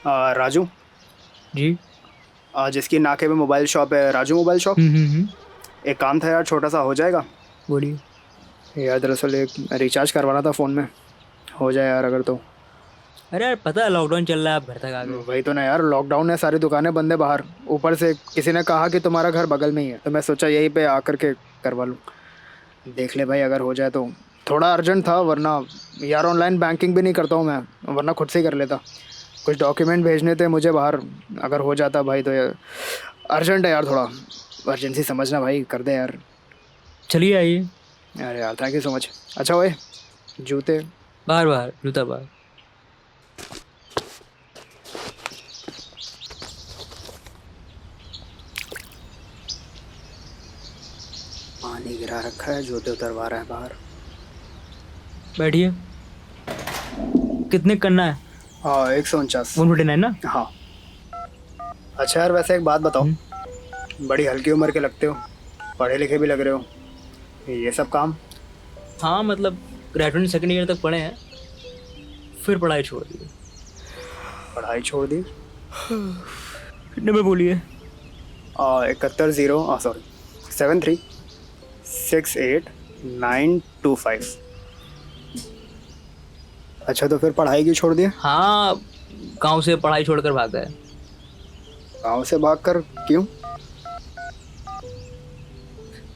राजू। जी। जिसकी नाके में मोबाइल शॉप है, राजू मोबाइल शॉप। हम्म। एक काम था यार, छोटा सा हो जाएगा? बोलिए। यार दरअसल एक रिचार्ज करवाना था फ़ोन में, हो जाए यार अगर तो। अरे यार पता है लॉकडाउन चल रहा है, आप घर तक आ गए। वही तो ना यार, लॉकडाउन है, सारी दुकानें बंद है बाहर। ऊपर से किसी ने कहा कि तुम्हारा घर बगल में ही है, तो मैं सोचा यहीं पे आकर के करवा लूँ। देख ले भाई, अगर हो जाए तो। थोड़ा अर्जेंट था, वरना यार ऑनलाइन बैंकिंग भी नहीं करता हूँ मैं, वरना खुद से ही कर लेता। कुछ डॉक्यूमेंट भेजने थे मुझे बाहर, अगर हो जाता भाई तो यार। अर्जेंट है यार थोड़ा, अर्जेंसी समझना भाई, कर दे यार। चलिए आइए। अरे यार थैंक यू सो मच। अच्छा ओए, जूते। बाहर बाहर, जूता बाहर। पानी गिरा रखा है, जूते उतरवा रहा है बाहर। बैठिए। कितने करना है? हाँ 149। 149 ना? हाँ। अच्छा यार, वैसे एक बात बताओ, हम्म। बड़ी हल्की उम्र के लगते हो, पढ़े लिखे भी लग रहे हो, ये सब काम? हाँ मतलब ग्रेजुएशन सेकंड ईयर तक पढ़े हैं, फिर पढ़ाई छोड़ दी। पढ़ाई छोड़ दी? कितने में बोलिए? 71 0, सॉरी, 7368 925। अच्छा, तो फिर पढ़ाई क्यों छोड़ दिया? हाँ, गांव से पढ़ाई छोड़कर भाग गए। गाँव से भागकर क्यों?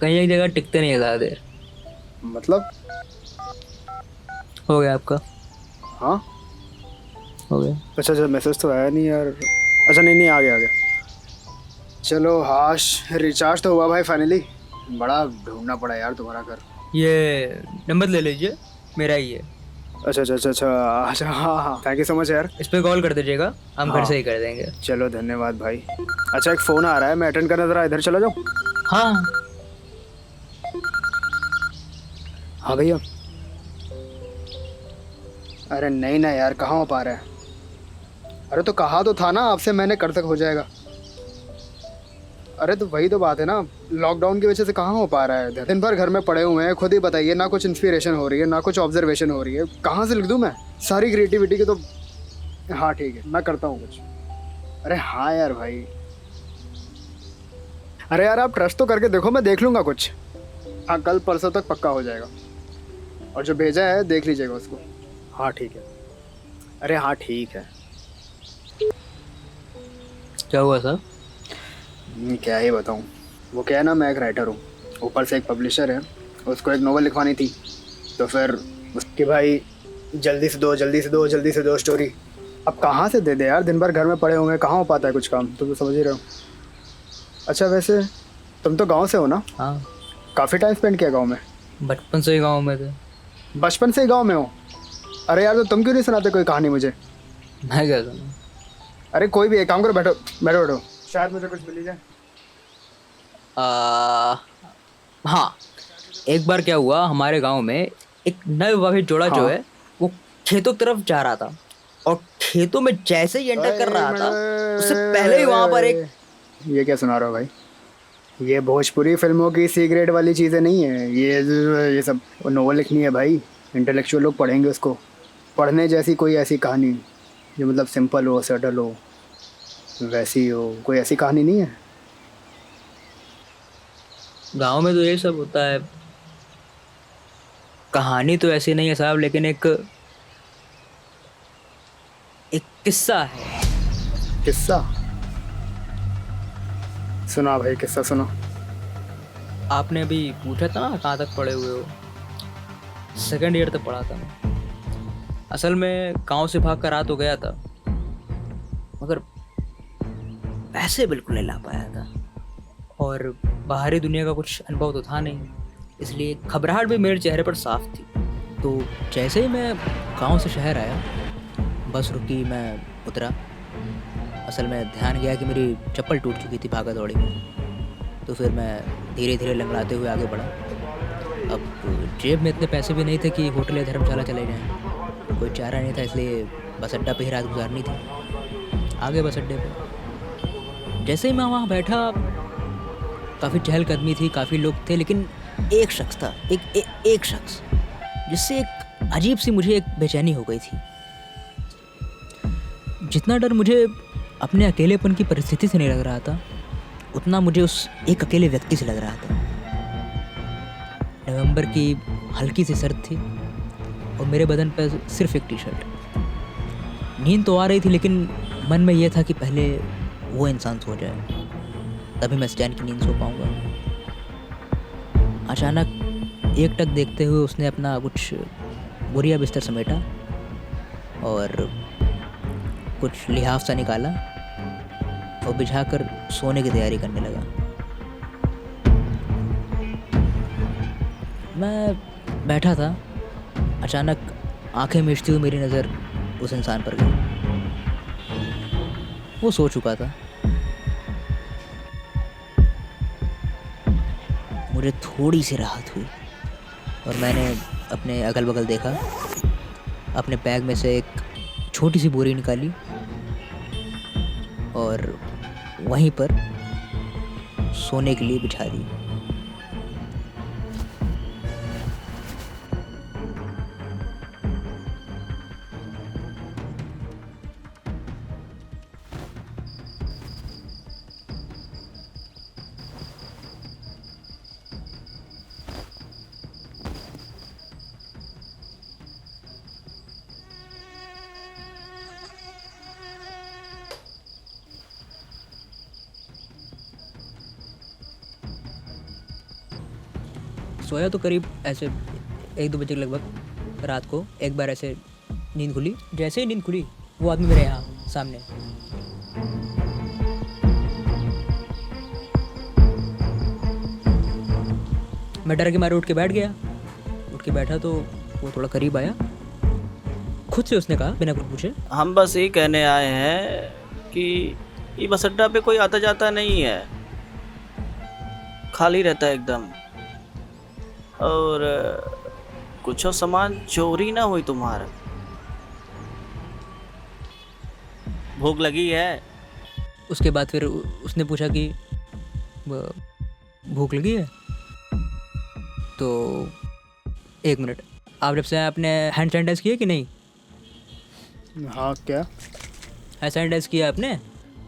कहीं एक जगह टिकते नहीं है ज़्यादा देर। मतलब? हो गया आपका? हाँ। हो गया। अच्छा अच्छा, मैसेज तो आया नहीं यार। अच्छा नहीं नहीं, आ गया आ गया। चलो हाश, रिचार्ज तो हुआ भाई फाइनली। बड़ा ढूंढना पड़ा यार तुम्हारा घर। ये नंबर ले लीजिए, मेरा ही है। अच्छा अच्छा अच्छा अच्छा। अच्छा हाँ हाँ, थैंक यू सो मच यार। इस पे कॉल कर दीजिएगा, हम घर हाँ से ही कर देंगे। चलो धन्यवाद भाई। अच्छा एक फ़ोन आ रहा है, मैं अटेंड करना, ज़रा इधर चला जाओ। हाँ। हाँ भैया। अरे नहीं ना यार, कहाँ हो पा रहा है? अरे तो कहा तो था ना आपसे मैंने, कर तक हो जाएगा। अरे तो वही तो बात है ना, लॉकडाउन की वजह से कहाँ हो पा रहा है, दिन भर घर में पड़े हुए हैं, खुद ही बताइए, ना कुछ इंस्पिरेशन हो रही है ना कुछ ऑब्जर्वेशन हो रही है, कहाँ से लिख दूँ मैं सारी क्रिएटिविटी की तो। हाँ ठीक है, मैं करता हूँ कुछ। अरे हाँ यार भाई। अरे यार आप ट्रस्ट तो करके देखो, मैं देख लूँगा कुछ। हाँ कल परसों तक पक्का हो जाएगा। और जो भेजा है देख लीजिएगा उसको। हाँ ठीक है। अरे हाँ ठीक है। क्या हुआ सर? क्या ही बताऊँ। वो क्या है ना, मैं एक राइटर हूँ, ऊपर से एक पब्लिशर है, उसको एक नोवेल लिखवानी थी। तो फिर उसके भाई, जल्दी से दो जल्दी से दो जल्दी से दो स्टोरी। अब कहाँ से दे दे यार, दिन भर घर में पड़े हुए हैं, कहाँ हो पाता है कुछ काम, तुम तो समझ ही रहे हो। अच्छा वैसे तुम तो गांव से हो ना? हाँ, काफ़ी टाइम स्पेंड किया गांव में? बचपन से ही गाँव में थे। बचपन से ही गांव में हो? अरे यार तो तुम क्यों नहीं सुनाते कोई कहानी मुझे? मैं क्या सुना? अरे कोई भी, एक काम करो, बैठो बैठो बैठो, शायद मुझे कुछ मिल ही जाए। आ, हाँ, एक बार क्या हुआ, हमारे गांव में एक नवविवाहित जोड़ा जो हाँ। है वो खेतों की तरफ जा रहा था, और खेतों में जैसे ही एंटर कर अरे एक रहा मिनट, था उससे पहले ही वहां पर एक। ये क्या सुना रहे हो भाई? ये भोजपुरी फिल्मों की सी ग्रेड वाली चीज़ें नहीं है ये सब नोवेल लिखनी है भाई, इंटेलेक्चुअल लोग पढ़ेंगे उसको। पढ़ने जैसी कोई ऐसी कहानी जो मतलब सिंपल हो, सटल हो, वैसी हो, कोई ऐसी कहानी नहीं है? गांव में तो ये सब होता है। कहानी तो ऐसी नहीं है साहब, लेकिन एक एक किस्सा है। किस्सा? सुना भाई, किस्सा सुनो। आपने अभी पूछा था ना कहाँ तक पढ़े हुए हो, सेकंड ईयर तक पढ़ा था मैं। असल में गांव से भाग कर आ तो गया था, मगर पैसे बिल्कुल नहीं ला पाया था, और बाहरी दुनिया का कुछ अनुभव तो था नहीं, इसलिए घबराहट भी मेरे चेहरे पर साफ थी। तो जैसे ही मैं गांव से शहर आया, बस रुकी, मैं उतरा। असल में ध्यान गया कि मेरी चप्पल टूट चुकी थी भागा दौड़ी में। तो फिर मैं धीरे धीरे लंगड़ाते हुए आगे बढ़ा। अब जेब में इतने पैसे भी नहीं थे कि होटल या धर्मशाला चले जाएं, कोई चारा नहीं था, इसलिए बस अड्डा पे ही रात गुजारनी थी। आगे बस अड्डे पे जैसे ही मैं वहाँ बैठा, काफ़ी चहलकदमी थी, काफ़ी लोग थे, लेकिन एक शख्स था, एक शख्स जिससे एक अजीब सी मुझे एक बेचैनी हो गई थी। जितना डर मुझे अपने अकेलेपन की परिस्थिति से नहीं लग रहा था, उतना मुझे उस एक अकेले व्यक्ति से लग रहा था। नवंबर की हल्की सी सर्द थी और मेरे बदन पर सिर्फ एक टी शर्ट। नींद तो आ रही थी, लेकिन मन में यह था कि पहले वो इंसान सो जाए, तभी मैं चैन की नींद सो पाऊंगा। अचानक एक टक देखते हुए उसने अपना कुछ बोरिया बिस्तर समेटा और कुछ लिहाफ सा निकाला और बिछाकर सोने की तैयारी करने लगा। मैं बैठा था, अचानक आंखें मीचती हुई मेरी नज़र उस इंसान पर गई। वो सो चुका था। मुझे थोड़ी सी राहत हुई और मैंने अपने अगल बगल देखा। अपने बैग में से एक छोटी सी बोरी निकाली और वहीं पर सोने के लिए बिछा दी। सोया तो करीब ऐसे 1-2 बजे के लगभग रात को। एक बार ऐसे नींद खुली। जैसे ही नींद खुली, वो आदमी मेरे यहाँ सामने। मैं डर के मारे उठ के बैठ गया। उठ के बैठा तो वो थोड़ा करीब आया। खुद से उसने कहा बिना कुछ पूछे, हम बस ये कहने आए हैं कि ये बस अड्डा पे कोई आता जाता नहीं है, खाली रहता है एकदम। और कुछ और सामान चोरी ना हुई तुम्हारा। भूख लगी है? उसके बाद फिर उसने पूछा कि भूख लगी है? तो एक मिनट, आप जब से आपने हैंड सैनिटाइज किया कि नहीं? हाँ, क्या? हैंड सैनिटाइज किया आपने?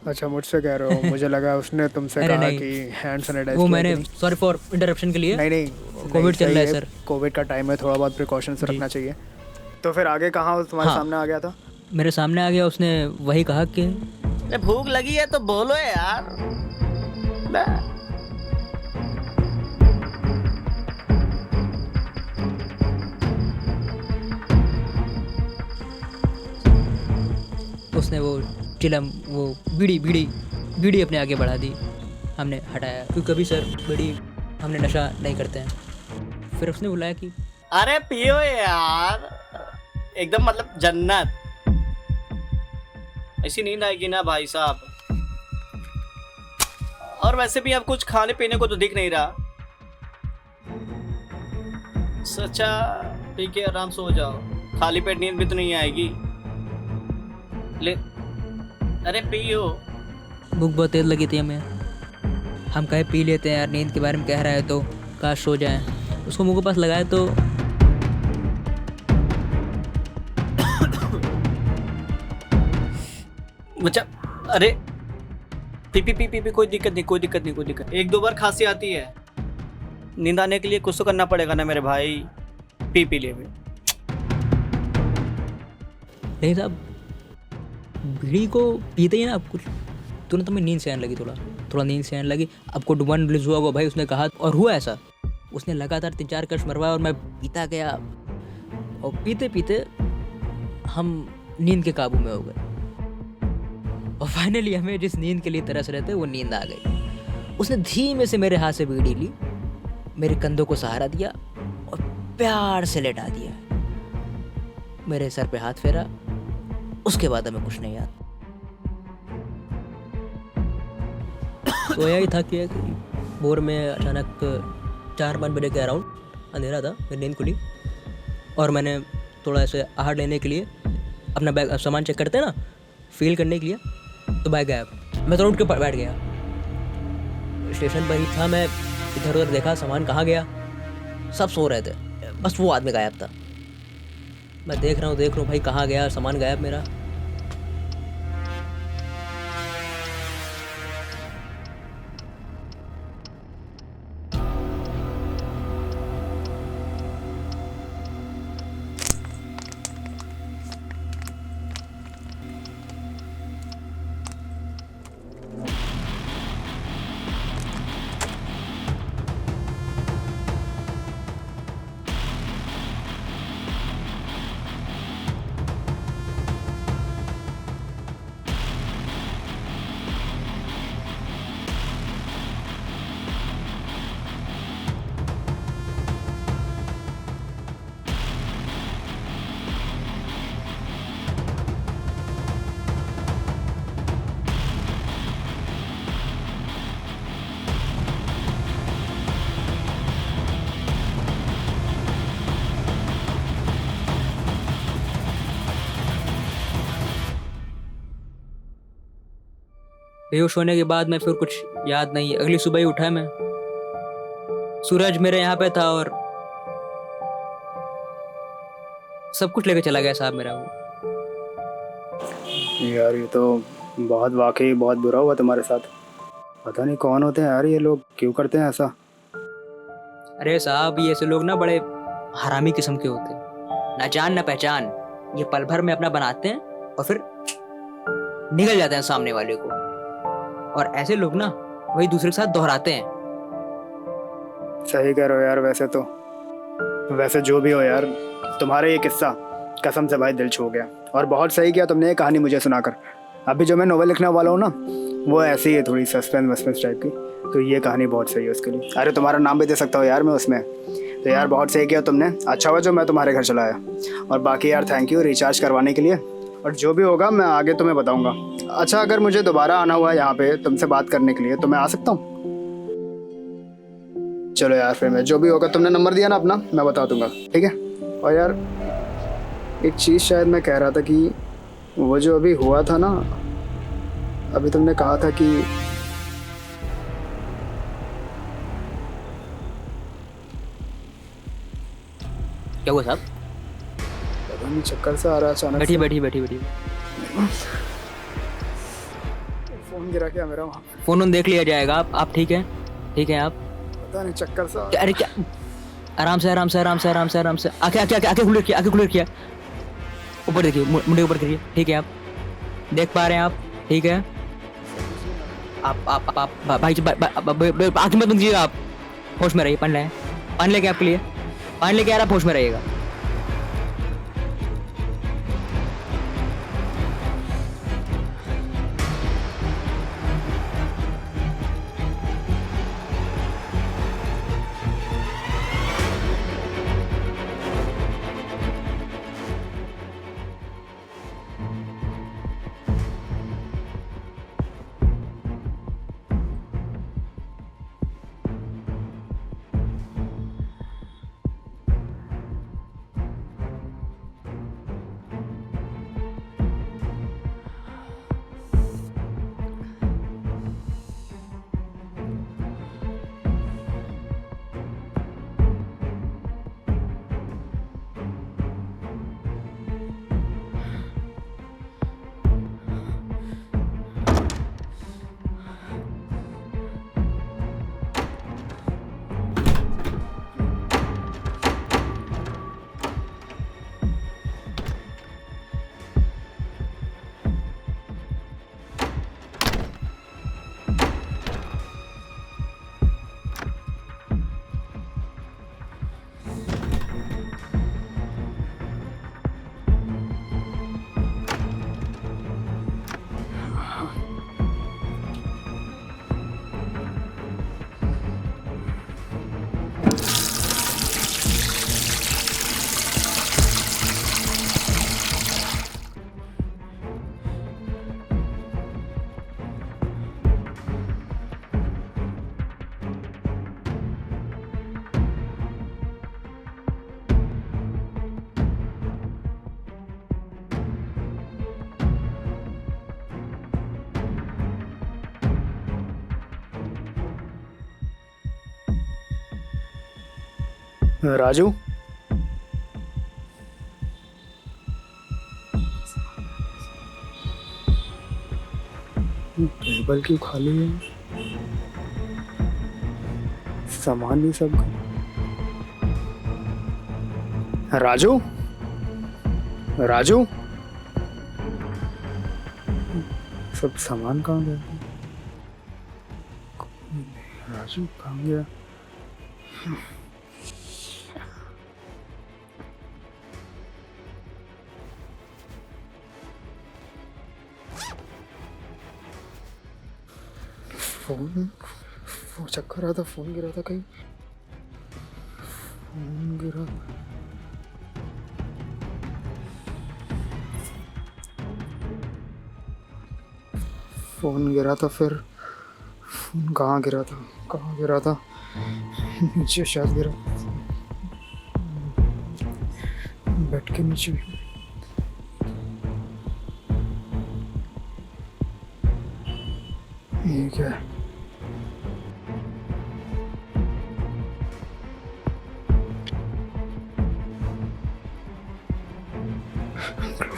अच्छा, मुझसे कह रहे हो? मुझे लगा उसने तुमसे अरे कहा नहीं। कि हैंड सैनिटाइज वो किया मैंने, कि नहीं? सॉरी फॉर इंटरप्शन के लिए। नहीं, कोविड चल सही रहा है सर। कोविड का टाइम है, थोड़ा बहुत प्रिकॉशंस जी। रखना चाहिए। तो फिर आगे कहाँ वो तुम्हारे हाँ। सामने आ गया था? मेरे सामने आ गया। उसने वही कहा कि अरे भूख लगी है तो बोलो यार। उसने वो चिलम, वो बीड़ी अपने आगे बढ़ा दी। हमने हटाया, क्योंकि कभी सर बीड़ी हमने नशा नहीं करते हैं। फिर उसने बुलाया कि अरे पियो यार, एकदम मतलब जन्नत। ऐसी नींद आएगी ना भाई साहब। और वैसे भी अब कुछ खाने पीने को तो दिख नहीं रहा। सच्चा पी के आराम से हो जाओ, खाली पेट नींद भी तो नहीं आएगी। ले, अरे पियो। भूख बहुत तेज लगी थी हमें। हम कहे पी लेते हैं यार, नींद के बारे में कह रहा है तो काश सो जाए। उसको मुंह के पास लगाया तो बच्चा, अरे पी कोई दिक्कत नहीं। 1-2 बार खांसी आती है, नींद आने के लिए कुछ तो करना पड़ेगा ना मेरे भाई। पी ले भी। नहीं साहब, बीड़ी को पीते ही ना आप कुछ तुरंत हमें नींद से आने लगी। थोड़ा नींद से आने लगी। आपको डुबन रिलीज हुआ भाई, उसने कहा, और हुआ ऐसा। उसने लगातार 3-4 कश मरवाया और मैं पीता गया। और पीते पीते हम नींद के काबू में हो गए। और फाइनली हमें जिस नींद के लिए तरस रहे थे वो नींद आ गई। उसने धीमे से मेरे हाथ से बीड़ी ली, मेरे कंधों को सहारा दिया और प्यार से लेटा दिया। मेरे सर पे हाथ फेरा। उसके बाद हमें कुछ नहीं याद। सोया ही था कि भोर में अचानक 4-5 बजे के अराउंड अंधेरा था, मेरी नींद खुली और मैंने थोड़ा ऐसे आहट लेने के लिए अपना बैग, सामान चेक करते हैं ना, फील करने के लिए, तो बैग गायब। मैं तो उठ के बैठ गया। स्टेशन पर ही था मैं, इधर उधर देखा सामान कहाँ गया। सब सो रहे थे, बस वो आदमी गायब था। मैं देख रहा हूँ भाई कहाँ गया सामान, गायब मेरा। बेहोश होने के बाद मैं फिर कुछ याद नहीं। अगली सुबह ही उठा मैं, सूरज मेरे यहाँ पे था और सब कुछ लेके चला गया साहब मेरा वो। यार ये तो बहुत वाकई बहुत बुरा हुआ तुम्हारे साथ। पता नहीं कौन होते हैं यार ये लोग, क्यों करते हैं ऐसा। अरे साहब ये ऐसे लोग ना बड़े हरामी किस्म के होते हैं, ना जान ना पहचान। ये पल भर में अपना बनाते हैं और फिर निकल जाते हैं सामने वाले को। और ऐसे लोग ना वही दूसरे के साथ दोहराते हैं। सही कह रहे हो यार। वैसे जो भी हो यार, तुम्हारा ये किस्सा कसम से भाई दिल छू गया। और बहुत सही किया तुमने ये कहानी मुझे सुनाकर। अभी जो मैं नोवेल लिखने वाला हूँ ना, वो ऐसी ही है, थोड़ी सस्पेंस टाइप की। तो ये कहानी बहुत सही है उसके लिए। अरे तुम्हारा नाम भी दे सकता हूँ यार मैं उसमें। तो यार बहुत सही किया तुमने। अच्छा हुआ जो मैं तुम्हारे घर चला आया। और बाकी यार थैंक यू रिचार्ज करवाने के लिए। और जो भी होगा मैं आगे तुम्हें बताऊँगा। अच्छा अगर मुझे दोबारा आना हुआ यहाँ पे तुमसे बात करने के लिए तो मैं आ सकता हूँ? चलो यार फिर मैं जो भी होगा, तुमने नंबर दिया ना अपना, मैं बता दूंगा, ठीक है। और यार एक चीज़ शायद मैं कह रहा था कि वो जो अभी हुआ था ना, अभी तुमने कहा था कि क्या हुआ साहब? पता नहीं चक्कर से आ रहा है अचानक बैठिए से। बैठिए बैठिए बैठिए। फोन गिरा क्या मेरा वहाँ? फोन देख लिया जाएगा। आप ठीक है? ठीक है आप? पता नहीं चक्कर से अरे क्या, आराम से आराम से आराम से आराम से आराम से। आंखें आंखें आंखें खुली रखिए, आंखें खुली रखिए। ऊपर देखिए, मुंडे ऊपर करिए। ठीक है आप देख पा रहे हैं आप? ठीक है आप भाई आंखें मत बंद कीजिए आप। होश में रहिए। पानी लेके आपके लिए पानी लेके आ रहा, होश में रहिएगा। राजू, टेबल क्यों खाली है? सामान भी सब। राजू, राजू, सब सामान कहाँ गया? राजू कहाँ गया? फोन वो चक्कर रहा था, फोन गिरा था कहीं। फोन गिरा, फोन गिरा था। फिर फोन कहाँ गिरा था? कहाँ गिरा था? नीचे शायद गिरा, बेड के नीचे। ये क्या है?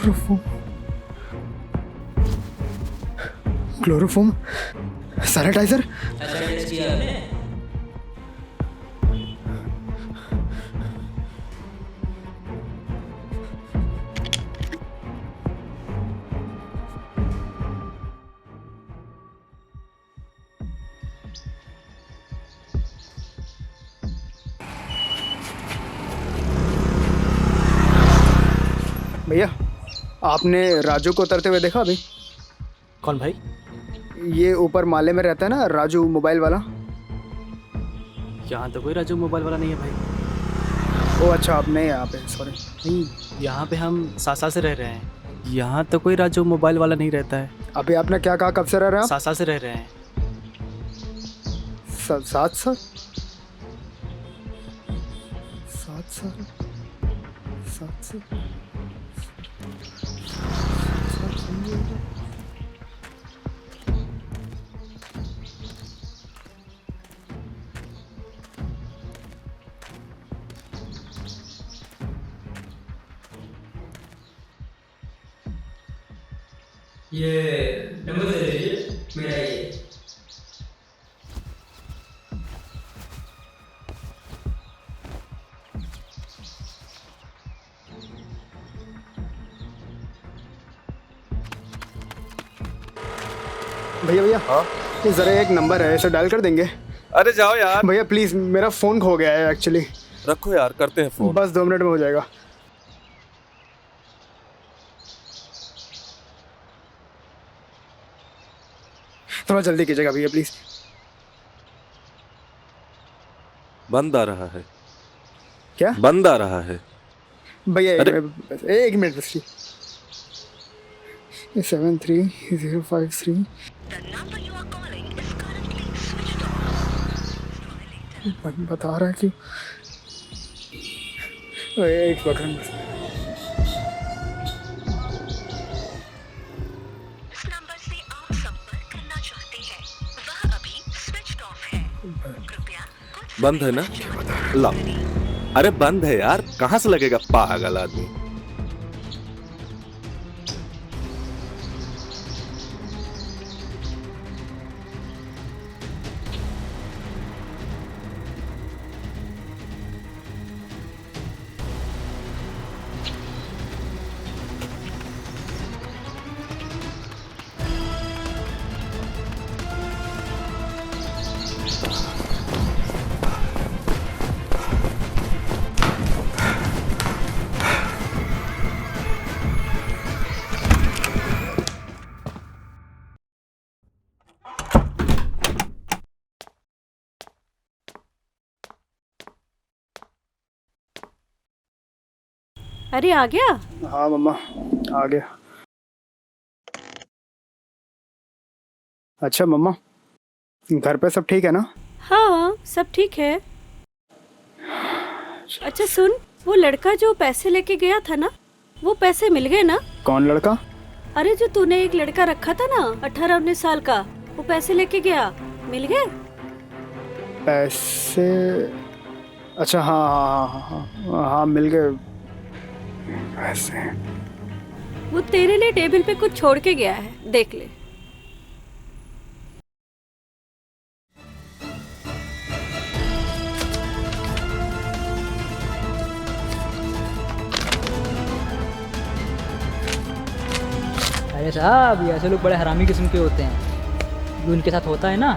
Chloroform, chloroform, sanitiser. टेस्ट किया आपने? भैया, आपने राजू को उतरते हुए देखा अभी? कौन भाई? ये ऊपर माले में रहता है ना, राजू मोबाइल वाला। यहाँ तो कोई राजू मोबाइल वाला नहीं है भाई। ओ अच्छा, आप नहीं यहाँ पे, सॉरी। नहीं, यहाँ पे हम 7 साल से रह रहे हैं। यहाँ तो कोई राजू मोबाइल वाला नहीं रहता है। अभी आपने क्या कहा, कब से रह रहे हैं 7 साल से रह रहे हैं। आप? 7 साल? 7 साल? 7 साल? ये नंबर दे दीजिए मेरा ये। भैया भैया, ये जरा एक नंबर है, इसे डायल कर देंगे? अरे जाओ यार, भैया प्लीज, मेरा फोन खो गया है एक्चुअली। रखो यार, करते हैं फोन। बस 2 मिनट में हो जाएगा। थोड़ा जल्दी कीजिएगा भैया प्लीज। बंद आ रहा है। क्या बंद आ रहा है। भैया? अरे! एक मिनट बस। 73053 बता रहा है कि एक सेकंड। इस नंबर से आप संपर्क करना चाहते हैं वह अभी स्विच ऑफ है। कृपया कुछ बंद है ना? ला। अरे बंद है यार, कहाँ से लगेगा पागल आदमी। अरे आ गया। हाँ मम्मा, आ गया। अच्छा मम्मा, घर पे सब ठीक है ना? हाँ सब ठीक है। अच्छा सुन, वो लड़का जो पैसे लेके गया था ना, वो पैसे मिल गए ना? कौन लड़का? अरे जो तूने एक लड़का रखा था ना, 18-19 साल का, वो पैसे लेके गया, मिल गए? पैसे? अच्छा हाँ हाँ हाँ हाँ हाँ, हाँ मिल गए पैसे। वो तेरे लिए टेबल पे कुछ छोड़ के गया है, देख ले। अरे साहब, ये ऐसे लोग बड़े हरामी किस्म के होते हैं। जो उनके साथ होता है ना,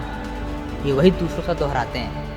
ये वही दूसरों के साथ दोहराते हैं।